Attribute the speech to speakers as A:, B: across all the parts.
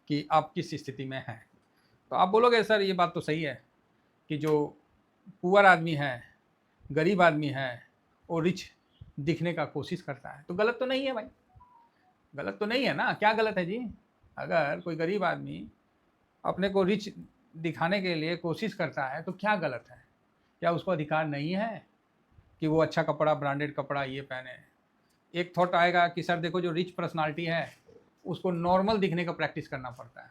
A: कि आप किस स्थिति में हैं। तो आप बोलोगे सर ये बात तो सही है कि जो पुअर आदमी है, गरीब आदमी है, वो रिच दिखने का कोशिश करता है, तो गलत तो नहीं है भाई, गलत तो नहीं है ना, क्या गलत है जी? अगर कोई गरीब आदमी अपने को रिच दिखाने के लिए कोशिश करता है तो क्या गलत है? क्या उसको अधिकार नहीं है कि वो अच्छा कपड़ा, ब्रांडेड कपड़ा ये पहने? एक थॉट आएगा कि सर देखो जो रिच पर्सनालिटी है उसको नॉर्मल दिखने का प्रैक्टिस करना पड़ता है,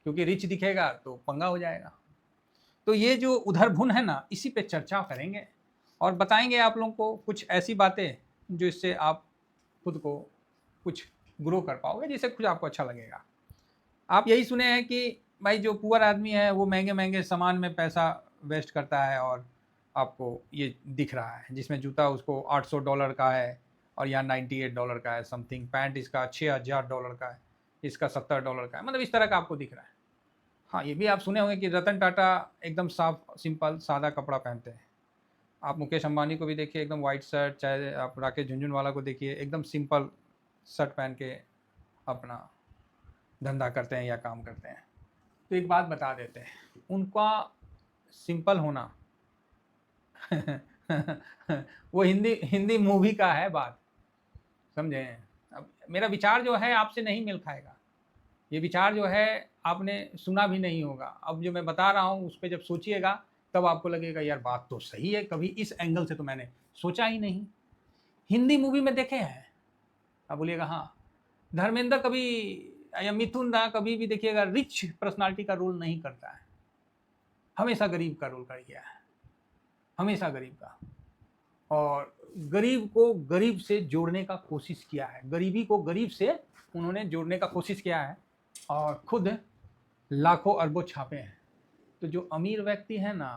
A: क्योंकि रिच दिखेगा तो पंगा हो जाएगा। तो ये जो उधर-भुन है ना, इसी पे चर्चा करेंगे और बताएँगे आप लोगों को कुछ ऐसी बातें जो इससे आप खुद को कुछ ग्रो कर पाओगे, जिससे कुछ आपको अच्छा लगेगा। आप यही सुने हैं कि भाई जो पुअर आदमी है वो महँगे-महँगे सामान में पैसा वेस्ट करता है और आपको ये दिख रहा है, जिसमें जूता उसको $800 का है और यहाँ $98 का है समथिंग, पैंट इसका $6000 का है, इसका $70 का है, मतलब इस तरह का आपको दिख रहा है। हाँ, ये भी आप सुने होंगे कि रतन टाटा एकदम साफ, सिंपल, सादा कपड़ा पहनते हैं। आप मुकेश अंबानी को भी देखिए एकदम व्हाइट शर्ट, चाहे आप राकेश झुनझुनवाला को देखिए एकदम सिंपल शर्ट पहन के अपना धंधा करते हैं या काम करते हैं। तो एक बात बता देते हैं, उनका सिंपल होना वो हिंदी हिंदी मूवी का है बात, समझे? अब मेरा विचार जो है आपसे नहीं मेल खाएगा, ये विचार जो है आपने सुना भी नहीं होगा। अब जो मैं बता रहा हूँ उस पे जब सोचिएगा तब आपको लगेगा यार बात तो सही है, कभी इस एंगल से तो मैंने सोचा ही नहीं। हिंदी मूवी में देखे हैं? आप बोलिएगा हाँ। धर्मेंद्र कभी या मिथुन दा कभी भी देखिएगा रिच पर्सनालिटी का रोल नहीं करता है, हमेशा गरीब का रोल कर गया है, हमेशा गरीब का। और गरीब को गरीब से जोड़ने का कोशिश किया है, गरीबी को गरीब से उन्होंने जोड़ने का कोशिश किया है और खुद लाखों अरबों छापे हैं। तो जो अमीर व्यक्ति है ना,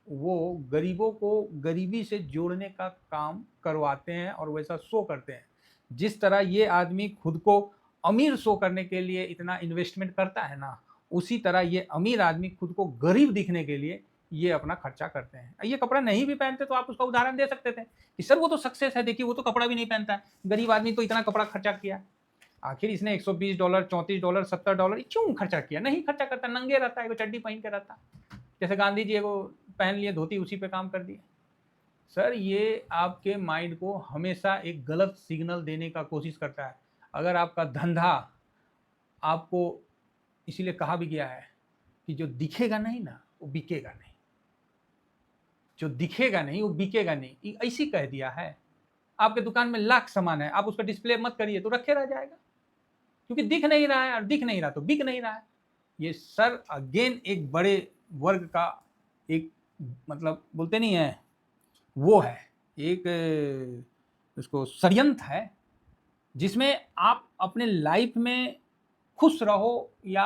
A: वो गरीबों को गरीबी से जोड़ने का काम करवाते हैं और वैसा शो करते हैं। जिस तरह ये आदमी खुद को अमीर शो करने के लिए इतना इन्वेस्टमेंट करता है ना, उसी तरह ये अमीर आदमी खुद को गरीब दिखने के लिए ये अपना खर्चा करते हैं। ये कपड़ा नहीं भी पहनते तो आप उसका उदाहरण दे सकते थे कि सर वो तो सक्सेस है, देखिए वो तो कपड़ा भी नहीं पहनता है, गरीब आदमी तो इतना कपड़ा खर्चा किया। आखिर इसने $120, $34, $70 क्यों खर्चा किया? नहीं खर्चा करता, नंगे रहता है, वो चड्डी पहन के रहता। जैसे गांधी जी वो पहन लिए धोती, उसी पे काम कर दिए। सर ये आपके माइंड को हमेशा एक गलत सिग्नल देने का कोशिश करता है। अगर आपका धंधा आपको, इसीलिए कहा भी गया है कि जो दिखेगा नहीं ना वो बिकेगा नहीं, जो दिखेगा नहीं वो बिकेगा नहीं, ऐसी कह दिया है। आपके दुकान में लाख सामान है, आप उसका डिस्प्ले मत करिए तो रखे रह जाएगा, क्योंकि दिख नहीं रहा है और दिख नहीं रहा तो बिक नहीं रहा है। ये सर अगेन एक बड़े वर्ग का एक, मतलब बोलते नहीं है, वो है एक उसको षड्यंत्र है, जिसमें आप अपने लाइफ में खुश रहो, या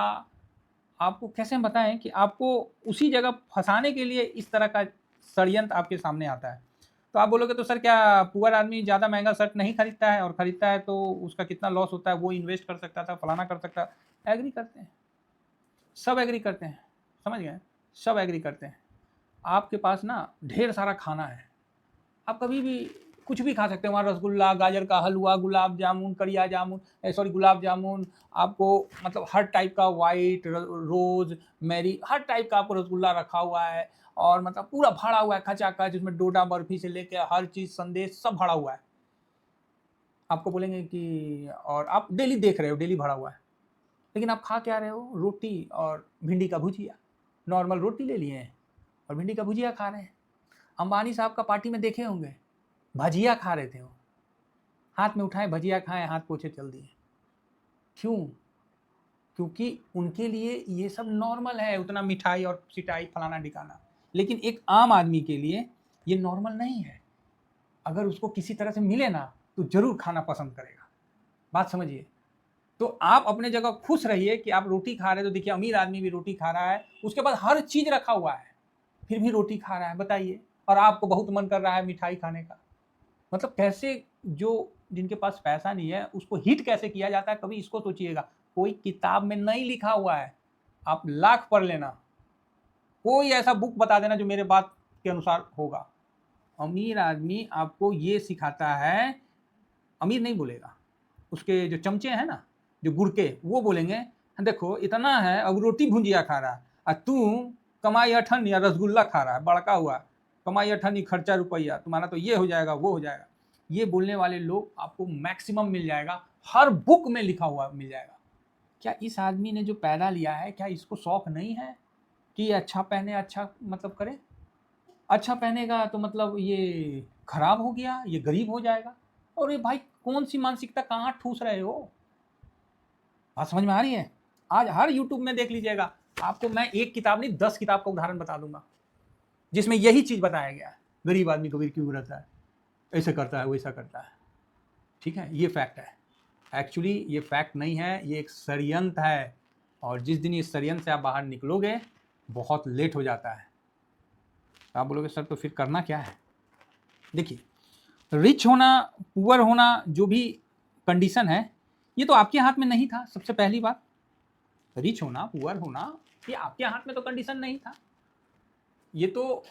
A: आपको कैसे हम बताएं कि आपको उसी जगह फंसाने के लिए इस तरह का षड्यंत्र आपके सामने आता है। तो आप बोलोगे तो सर क्या पुअर आदमी ज़्यादा महंगा शर्ट नहीं खरीदता है, और खरीदता है तो उसका कितना लॉस होता है, वो इन्वेस्ट कर सकता था, फलाना कर सकता। एग्री करते हैं, सब एग्री करते हैं, समझ गए? सब एग्री करते हैं। आपके पास ना ढेर सारा खाना है, आप कभी भी कुछ भी खा सकते हैं, वहाँ रसगुल्ला, गाजर का हलवा, गुलाब जामुन, करिया जामुन, सॉरी गुलाब जामुन, आपको मतलब हर टाइप का, वाइट, रोज, मैरी, हर टाइप का आपको रसगुल्ला रखा हुआ है, और मतलब पूरा भरा हुआ है खचाखच, जिसमें डोडा बर्फी से लेके हर चीज़, संदेश सब भरा हुआ है। आपको बोलेंगे कि, और आप डेली देख रहे हो डेली भरा हुआ है, लेकिन आप खा क्या रहे हो? रोटी और भिंडी का भुजिया। नॉर्मल रोटी ले लिए हैं और भिंडी का भुजिया खा रहे हैं। अंबानी साहब का पार्टी में देखे होंगे, भजिया खा रहे थे वो, हाथ में उठाए भजिया खाए, हाथ पोछे चल दिए। क्यों? क्योंकि उनके लिए ये सब नॉर्मल है, उतना मिठाई और सिटाई फलाना ढिकाना। लेकिन एक आम आदमी के लिए ये नॉर्मल नहीं है। अगर उसको किसी तरह से मिले ना तो जरूर खाना पसंद करेगा। बात समझिए। तो आप अपने जगह खुश रहिए कि आप रोटी खा रहे हो, तो देखिए अमीर आदमी भी रोटी खा रहा है, उसके बाद हर चीज रखा हुआ है, फिर भी रोटी खा रहा है, बताइए। और आपको बहुत मन कर रहा है मिठाई खाने का। मतलब कैसे, जो जिनके पास पैसा नहीं है उसको हिट कैसे किया जाता है, कभी इसको सोचिएगा। कोई किताब में नहीं लिखा हुआ है, आप लाख पढ़ लेना, कोई ऐसा बुक बता देना जो मेरे बात के अनुसार होगा। अमीर आदमी आपको ये सिखाता है, अमीर नहीं बोलेगा, उसके जो चमचे हैं ना, जो गुड़के, वो बोलेंगे देखो इतना है, अब रोटी भुंजिया खा रहा है और तू कमाई अठन या रसगुल्ला खा रहा है, बड़का हुआ कमाई अठन ही खर्चा रुपया तुम्हारा, तो ये हो जाएगा वो हो जाएगा। ये बोलने वाले लोग आपको मैक्सिमम मिल जाएगा, हर बुक में लिखा हुआ मिल जाएगा। क्या इस आदमी ने जो पैदा लिया है, क्या इसको शौक नहीं है कि अच्छा पहने, अच्छा मतलब करे? अच्छा पहनेगा तो मतलब ये खराब हो गया, ये गरीब हो जाएगा। और ये भाई कौन सी मानसिकता कहाँ ठूस रहे हो? बात समझ में आ रही है? आज हर यूट्यूब में देख लीजिएगा, आपको मैं एक किताब नहीं 10 किताब का उदाहरण बता दूंगा जिसमें यही चीज बताया गया है। गरीब आदमी कबीर क्यों रहता है, ऐसे करता है वैसा करता है। ठीक है, ये फैक्ट है। एक्चुअली ये फैक्ट नहीं है, ये एक षड्यंत्र है। और जिस दिन इस षड्यंत्र से आप बाहर निकलोगे बहुत लेट हो जाता है। तो आप बोलोगे सर तो फिर करना क्या है? देखिए, रिच होना पुअर होना जो भी कंडीशन है, ये तो आपके हाथ में नहीं था। सबसे पहली बात, रिच होना पुअर होना ये आपके हाथ में तो कंडीशन नहीं था। ये तो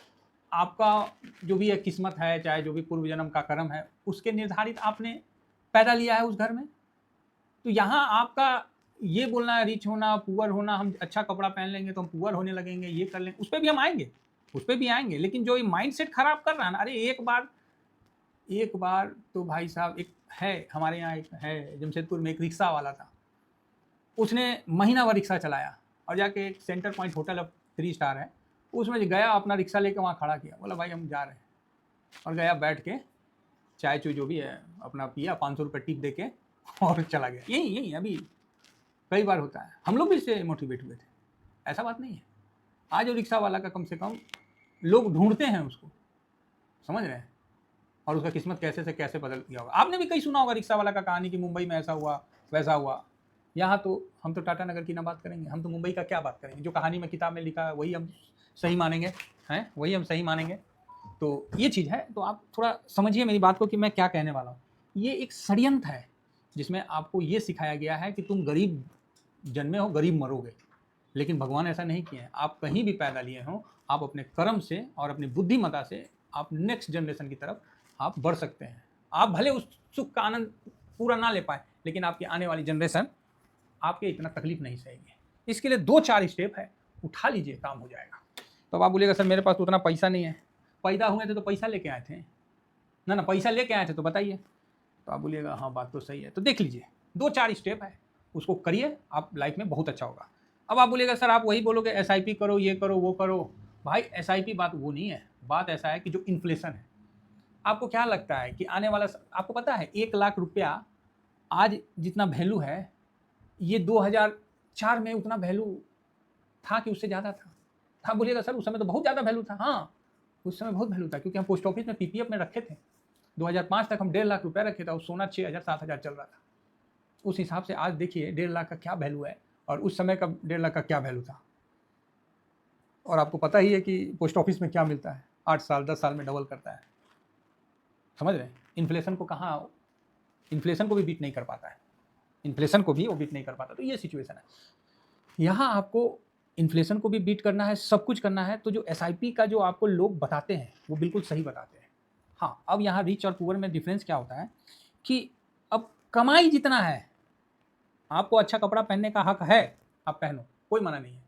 A: आपका जो भी एक किस्मत है, चाहे जो भी पूर्व जन्म का कर्म है, उसके निर्धारित आपने पैदा लिया है उस घर में। तो यहाँ आपका ये बोलना है रिच होना पुअर होना, हम अच्छा कपड़ा पहन लेंगे तो हम पुअर होने लगेंगे, ये कर लेंगे, उस पर भी हम आएंगे, उस पर भी आएंगे। लेकिन जो ये माइंडसेट खराब कर रहा है ना, अरे एक बार तो भाई साहब, एक है हमारे यहाँ, एक है जमशेदपुर में, एक रिक्शा वाला था। उसने महीना भर रिक्शा चलाया और जाके एक सेंटर पॉइंट होटल अब 3 स्टार है, उसमें गया, अपना रिक्शा लेकर वहाँ खड़ा किया, बोला भाई हम जा रहे हैं, और गया बैठ के चाय चू जो भी है अपना पिया, 500 रुपये टिप दे के और चला गया। यही यही अभी कई बार होता है, हम लोग भी इससे मोटिवेट हुए थे, ऐसा बात नहीं है। आज वो रिक्शा वाला का कम से कम लोग ढूंढते हैं उसको, समझ रहे हैं, और उसका किस्मत कैसे से कैसे बदल गया होगा। आपने भी कहीं सुना होगा रिक्शा वाला का कहानी कि मुंबई में ऐसा हुआ वैसा हुआ। यहाँ तो हम तो टाटा नगर की ना बात करेंगे, हम तो मुंबई का क्या बात करेंगे, जो कहानी में किताब में लिखा है वही हम सही मानेंगे, हैं वही हम सही मानेंगे। तो ये चीज़ है, तो आप थोड़ा समझिए मेरी बात को कि मैं क्या कहने वाला हूँ। ये एक षड्यंत्र है जिसमें आपको ये सिखाया गया है कि तुम गरीब जन्मे हो, गरीब मरोगे। लेकिन भगवान ऐसा नहीं किया है। आप कहीं भी पैदा लिए हों, आप अपने कर्म से और अपनी बुद्धिमत्ता से आप नेक्स्ट जनरेशन की तरफ आप बढ़ सकते हैं। आप भले उस सुख का आनंद पूरा ना ले पाए, लेकिन आपकी आने वाली जनरेशन आपके इतना तकलीफ नहीं सहेगी। इसके लिए 2-4 स्टेप है, उठा लीजिए, काम हो जाएगा। तो अब आप बोलिएगा सर मेरे पास तो उतना पैसा नहीं है। पैदा हुए थे तो पैसा लेके आए थे ना, पैसा लेके आए थे तो बताइए। तो आप बोलिएगा हाँ बात तो सही है। तो देख लीजिए 2-4 स्टेप है, उसको करिए, आप लाइफ में बहुत अच्छा होगा। अब आप बोलिएगा सर आप वही बोलोगे SIP करो, ये करो वो करो। भाई SIP बात वो नहीं है, बात ऐसा है कि जो इन्फ्लेशन है, आपको क्या लगता है कि आने वाला, आपको पता है 1 लाख रुपया आज जितना वैल्यू है, ये 2004 में उतना वैल्यू था कि उससे ज़्यादा था? आप बोलिएगा सर उस समय तो बहुत ज़्यादा वैल्यू था। हाँ, उस समय बहुत वैल्यू था, क्योंकि हम पोस्ट ऑफिस में PPF में रखे थे। 2005 तक हम 1.5 लाख रुपया रखे था, और सोना 6,000-7,000 चल रहा था। उस हिसाब से आज देखिए 1.5 लाख का क्या वैल्यू है, और उस समय का 1.5 लाख का क्या वैल्यू था। और आपको पता ही है कि पोस्ट ऑफिस में क्या मिलता है, 8 साल 10 साल में डबल करता है। समझ रहे हैं? इन्फ्लेशन को कहाँ, इन्फ्लेशन को भी बीट नहीं कर पाता है, इन्फ्लेशन को भी वो बीट नहीं कर पाता। तो ये सिचुएशन है। यहाँ आपको इन्फ्लेशन को भी बीट करना है, सब कुछ करना है। तो जो SIP का जो आपको लोग बताते हैं वो बिल्कुल सही बताते हैं। हाँ, अब यहाँ रिच और पुअर में डिफरेंस क्या होता है कि अब कमाई जितना है, आपको अच्छा कपड़ा पहनने का हक है, आप पहनो, कोई मना नहीं है।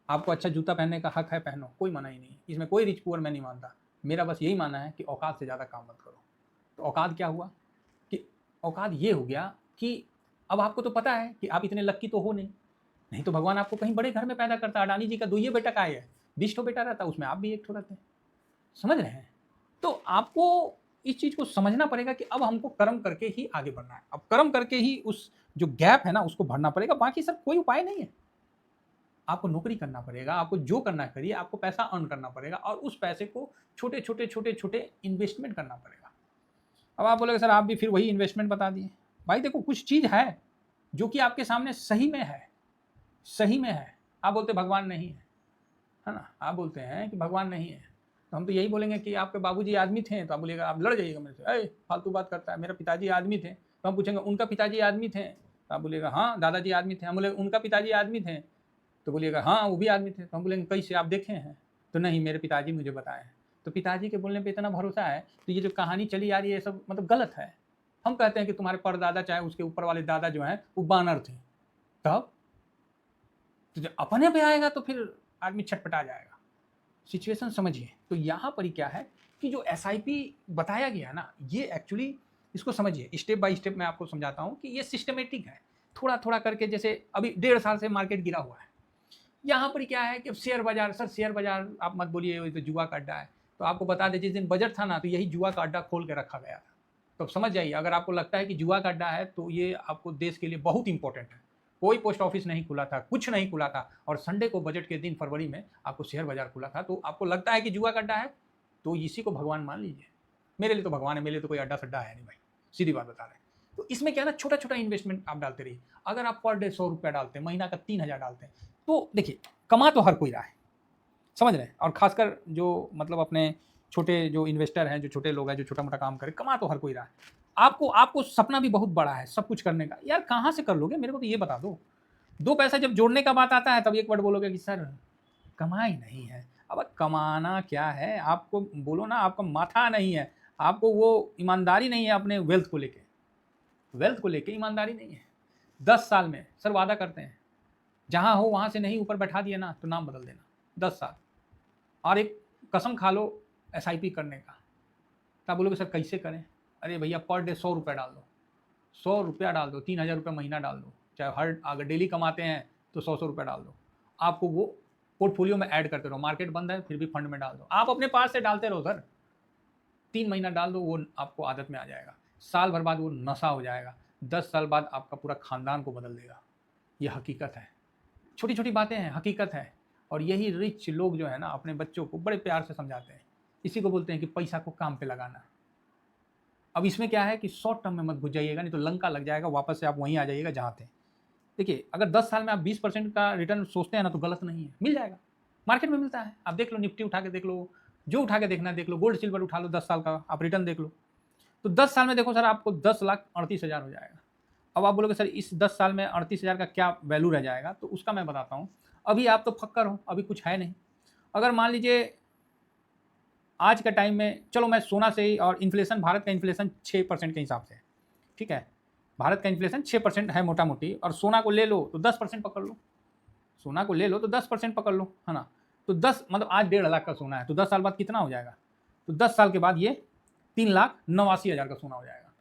A: आपको अच्छा जूता पहनने का हक है, पहनो, कोई मना ही नहीं है। इसमें कोई रिच पुअर मैं नहीं मानता। मेरा बस यही मानना है कि औकात से ज़्यादा काम मत करो। तो औकात क्या हुआ कि औकात ये हो गया कि अब आपको तो पता है कि आप इतने लक्की तो हो नहीं तो भगवान आपको कहीं बड़े घर में पैदा करता। अडानी जी का 2 बेटा का है, 20 ठो बेटा रहता, उसमें आप भी 1 ठो रहते हैं। समझ रहे हैं? तो आपको इस चीज़ को समझना पड़ेगा कि अब हमको कर्म करके ही आगे बढ़ना है। अब कर्म करके ही उस जो गैप है ना उसको भरना पड़ेगा, बाकी सर कोई उपाय नहीं है। आपको नौकरी करना पड़ेगा, आपको जो करना करिए, आपको पैसा अर्न करना पड़ेगा, और उस पैसे को छोटे छोटे इन्वेस्टमेंट करना पड़ेगा। अब आप बोलेंगे सर आप भी फिर वही इन्वेस्टमेंट बता दिए। भाई देखो, कुछ चीज़ है जो कि आपके सामने सही में है, सही में है। आप बोलते भगवान नहीं है ना, आप बोलते हैं कि भगवान नहीं है, तो हम तो यही बोलेंगे कि आपके बाबूजी आदमी थे, तो आप बोलिएगा, आप लड़ जाइएगा मेरे से, अरे फालतू बात करता है, मेरा पिताजी आदमी थे। तो हम पूछेंगे उनका पिताजी आदमी थे, तो आप बोलिएगा हाँ दादाजी आदमी थे। हम बोले उनका पिताजी आदमी थे, तो बोलिएगा हाँ वो भी आदमी थे। तो हम बोलेंगे कैसे, आप देखे हैं? तो नहीं, मेरे पिताजी मुझे बताए हैं। तो पिताजी के बोलने पे इतना भरोसा है, तो ये जो कहानी चली आ रही है सब मतलब गलत है। हम कहते हैं कि तुम्हारे परदादा चाहे उसके ऊपर वाले दादा जो हैं वो बानर थे, तब तो जब अपने पे आएगा तो फिर आदमी छटपटा जाएगा। सिचुएशन समझिए। तो यहाँ पर ही क्या है कि जो एसआईपी बताया गया ना, ये एक्चुअली इसको समझिए, स्टेप बाय स्टेप मैं आपको समझाता हूँ कि ये सिस्टमेटिक है, थोड़ा थोड़ा करके। जैसे अभी 1.5 साल से मार्केट गिरा हुआ है, यहाँ पर क्या है कि अब शेयर बाजार, सर शेयर बाजार आप मत बोलिए ये तो जुआ का अड्डा है। तो आपको बता दें, जिस दिन बजट था ना, तो यही जुआ का अड्डा खोल के रखा गया था। तो अब समझ जाइए, अगर आपको लगता है कि जुआ का अड्डा है तो ये आपको देश के लिए बहुत इंपॉर्टेंट है। कोई पोस्ट ऑफिस नहीं खुला था, कुछ नहीं खुला था, और संडे को बजट के दिन फरवरी में आपको शेयर बाजार खुला था। तो आपको लगता है कि जुआ का अड्डा है, तो इसी को भगवान मान लीजिए। मेरे लिए तो भगवान है, मेरे लिए तो कोई अड्डा सड्डा है नहीं भाई, सीधी बात बता रहे हैं। तो इसमें क्या है ना, छोटा छोटा इन्वेस्टमेंट आप डालते रहिए। अगर आप पर डे 100 रुपया डालते हैं, महीना का 3000 डालते हैं, तो देखिए कमा तो हर कोई रहा है, समझ रहे हैं। और खासकर जो मतलब अपने छोटे जो इन्वेस्टर हैं, जो छोटे लोग हैं, जो छोटा मोटा काम करें, कमा तो हर कोई रहा है। आपको सपना भी बहुत बड़ा है सब कुछ करने का। यार कहाँ से कर लोगे, मेरे को तो ये बता दो। 2 पैसा जब जोड़ने का बात आता है तब एक वर्ड बोलोगे कि सर कमाई नहीं है। अब कमाना क्या है, आपको बोलो ना, आपका माथा नहीं है, आपको वो ईमानदारी नहीं है अपने वेल्थ को लेके ईमानदारी नहीं है। 10 साल में सर वादा करते हैं, जहाँ हो वहाँ से नहीं ऊपर बैठा दिया ना तो नाम बदल देना, 10 साल। और एक कसम खा लो एसआईपी करने का। तो आप बोलोगे सर कैसे करें? अरे भैया पर डे 100 रुपये डाल दो, 100 रुपया डाल दो, 3000 रुपये महीना डाल दो, चाहे अगर डेली कमाते हैं तो 100 रुपये डाल दो। आपको वो पोर्टफोलियो में ऐड करते रहो, मार्केट बंद है फिर भी फंड में डाल दो, आप अपने पास से डालते रहो सर। 3 महीना डाल दो, वो आपको आदत में आ जाएगा। साल भर बाद वो नशा हो जाएगा, 10 साल बाद आपका पूरा खानदान को बदल देगा। ये हकीकत है, छोटी छोटी बातें हैं, हकीकत है। और यही रिच लोग जो है ना, अपने बच्चों को बड़े प्यार से समझाते हैं। इसी को बोलते हैं कि पैसा को काम पे लगाना। अब इसमें क्या है कि शॉर्ट टर्म में मत घुस जाइएगा, नहीं तो लंका लग जाएगा, वापस से आप वहीं आ जाइएगा जहाँ थे। देखिए अगर 10 साल में आप 20% का रिटर्न सोचते हैं ना, तो गलत नहीं है, मिल जाएगा, मार्केट में मिलता है। आप देख लो, निफ्टी उठा के देख लो, जो उठा के देखना देख लो, गोल्ड सिल्वर उठा लो, 10 साल का आप रिटर्न देख लो। तो 10 साल में देखो सर आपको 10,38,000 हो जाएगा। अब आप बोलोगे सर इस 10 साल में 38,000 का क्या वैल्यू रह जाएगा, तो उसका मैं बताता हूँ। अभी आप तो फक्कर हो, अभी कुछ है नहीं। अगर मान लीजिए आज का टाइम में, चलो मैं सोना से ही, और इन्फ्लेशन, भारत का इन्फ्लेशन 6% के हिसाब से, ठीक है, भारत का इन्फ्लेशन 6% है मोटा मोटी, और सोना को ले लो तो 10% पकड़ लो, सोना को ले लो तो 10% पकड़ लो, है ना। तो 10 मतलब आज 1.5 लाख का सोना है, तो 10 साल बाद कितना हो जाएगा? तो 10 साल के बाद ये 3,89,000 का सोना हो जाएगा।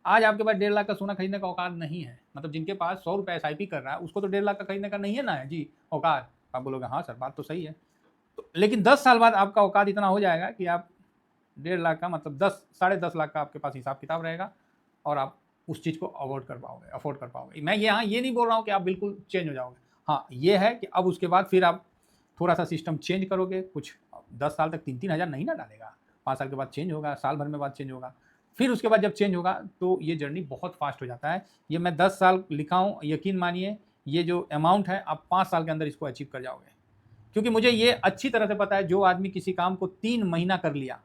A: आज आपके पास 1.5 लाख का सोना खरीदने का औकात नहीं है, मतलब जिनके पास 100 रुपये एसआईपी कर रहा है उसको तो 1.5 लाख का खरीदने का नहीं है ना, है जी औकात। आप बोलोगे हाँ सर बात तो सही है, तो लेकिन 10 साल बाद आपका औकात इतना हो जाएगा कि आप 1.5 लाख का मतलब 10-10.5 लाख का आपके पास हिसाब किताब रहेगा, और आप उस चीज़ को अफोर्ड कर पाओगे। मैं यहाँ ये नहीं बोल रहा हूँ कि आप बिल्कुल चेंज हो जाओगे, हाँ ये है कि अब उसके बाद फिर आप थोड़ा सा सिस्टम चेंज करोगे। कुछ 10 साल तक 3-3 हज़ार नहीं ना डालेगा, 5 साल के बाद चेंज होगा, साल भर में बाद चेंज होगा, फिर उसके बाद जब चेंज होगा तो ये जर्नी बहुत फास्ट हो जाता है। ये मैं 10 साल लिखा हूँ, यकीन मानिए ये जो अमाउंट है आप 5 साल के अंदर इसको अचीव कर जाओगे। क्योंकि मुझे ये अच्छी तरह से पता है, जो आदमी किसी काम को 3 महीना कर लिया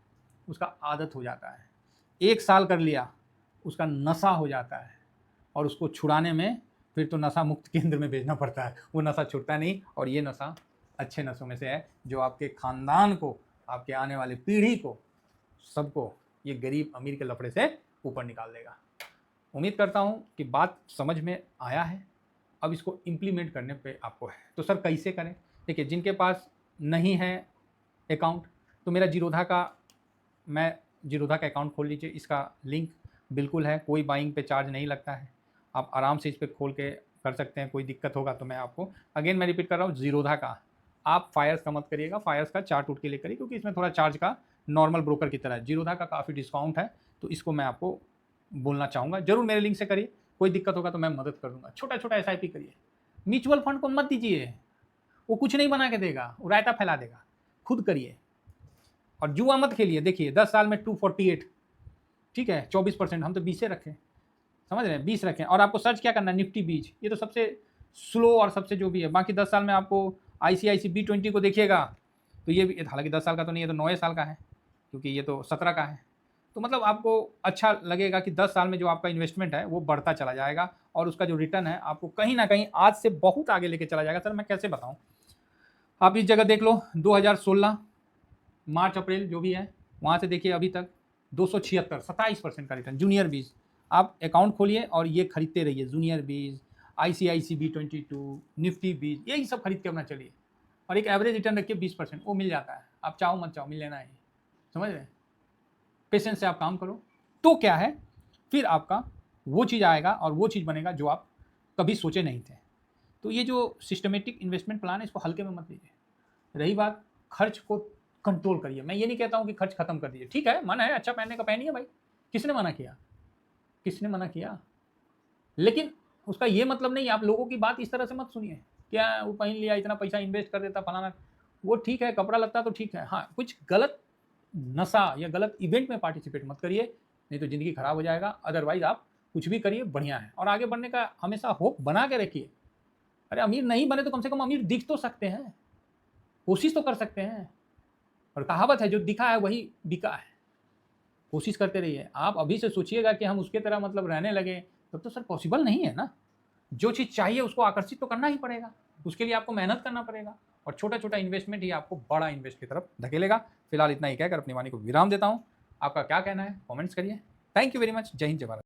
A: उसका आदत हो जाता है, 1 साल कर लिया उसका नशा हो जाता है, और उसको छुड़ाने में फिर तो नशा मुक्त केंद्र में भेजना पड़ता है, वो नशा छूटता नहीं। और ये नशा अच्छे नशों में से है, जो आपके ख़ानदान को, आपके आने वाली पीढ़ी को, सबको ये गरीब अमीर के लफड़े से ऊपर निकाल देगा। उम्मीद करता हूँ कि बात समझ में आया है। अब इसको इम्प्लीमेंट करने पे आपको है। तो सर कैसे करें? देखिए जिनके पास नहीं है अकाउंट, तो मेरा जीरोधा का अकाउंट खोल लीजिए। इसका लिंक बिल्कुल है, कोई बाइंग पे चार्ज नहीं लगता है, आप आराम से इस पर खोल के कर सकते हैं। कोई दिक्कत होगा तो मैं आपको अगेन मैं रिपीट कर रहा हूँ, जीरोधा का। आप फायर्स का मत करिएगा, फायर्स का चार्ट उठ के लिए करिए, क्योंकि इसमें थोड़ा चार्ज का नॉर्मल ब्रोकर की तरह है। जीरोधा का काफ़ी डिस्काउंट है, तो इसको मैं आपको बोलना चाहूँगा, जरूर मेरे लिंक से करिए। कोई दिक्कत होगा तो मैं मदद कर दूँगा। छोटा छोटा एसआईपी करिए, म्यूचुअल फंड को मत दीजिए, वो कुछ नहीं बना के देगा, वो रायता फैला देगा। खुद करिए, और जुआ मत खेलिए। देखिए 10 साल में 248, ठीक है, 24%, हम तो 20 रखें, समझ रहे हैं, 20 रखें। और आपको सर्च क्या करना है, निफ्टी बीज, ये तो सबसे स्लो और सबसे जो भी है। बाकी 10 साल में आपको ICICI B20 को देखिएगा, तो ये भी, हालांकि 10 साल का तो नहीं है, तो 9 साल का है, क्योंकि ये तो 17 का है। तो मतलब आपको अच्छा लगेगा कि 10 साल में जो आपका इन्वेस्टमेंट है वो बढ़ता चला जाएगा, और उसका जो रिटर्न है आपको कहीं ना कहीं आज से बहुत आगे लेके चला जाएगा। सर मैं कैसे बताऊँ, आप इस जगह देख लो, 2016 मार्च अप्रैल जो भी है, वहाँ से देखिए अभी तक 276, 27% का रिटर्न। जूनियर बीज, आप अकाउंट खोलिए और ये खरीदते रहिए, जूनियर बीज, ICICI B22, निफ्टी 20, यही सब खरीद के अपना चलिए और एक एवरेज रिटर्न रखिए 20%, वो मिल जाता है। आप चाहो मत चाहो, मिल लेना है, समझ रहे हैं। पेशेंस से आप काम करो तो क्या है, फिर आपका वो चीज़ आएगा और वो चीज़ बनेगा जो आप कभी सोचे नहीं थे। तो ये जो सिस्टमेटिक इन्वेस्टमेंट प्लान है, इसको हल्के में मत लीजिए। रही बात खर्च को कंट्रोल करिए, मैं ये नहीं कहता हूँ कि खर्च खत्म कर दीजिए, ठीक है, मन है अच्छा पहनने का पहनिए भाई, किसने मना किया, किसने मना किया। लेकिन उसका ये मतलब नहीं आप लोगों की बात इस तरह से मत सुनिए, क्या वो पहन लिया, इतना पैसा इन्वेस्ट कर देता फलाना, वो ठीक है, कपड़ा लगता तो ठीक है, हाँ कुछ गलत नशा या गलत इवेंट में पार्टिसिपेट मत करिए, नहीं तो ज़िंदगी खराब हो जाएगा। अदरवाइज आप कुछ भी करिए, बढ़िया है, और आगे बढ़ने का हमेशा होप बना के रखिए। अरे अमीर नहीं बने तो कम से कम अमीर दिख तो सकते हैं, कोशिश तो कर सकते हैं। और कहावत है जो दिखा है वही बिका है, कोशिश करते रहिए। आप अभी से सोचिएगा कि हम उसके तरह मतलब रहने लगे, तब तो सर पॉसिबल नहीं है ना। जो चीज़ चाहिए उसको आकर्षित तो करना ही पड़ेगा, उसके लिए आपको मेहनत करना पड़ेगा, और छोटा छोटा इन्वेस्टमेंट ही आपको बड़ा इन्वेस्ट की तरफ धकेलेगा। फिलहाल इतना ही कहकर अपनी वाणी को विराम देता हूँ। आपका क्या कहना है कमेंट्स करिए। Thank you very much. जय हिंद, जय भारत।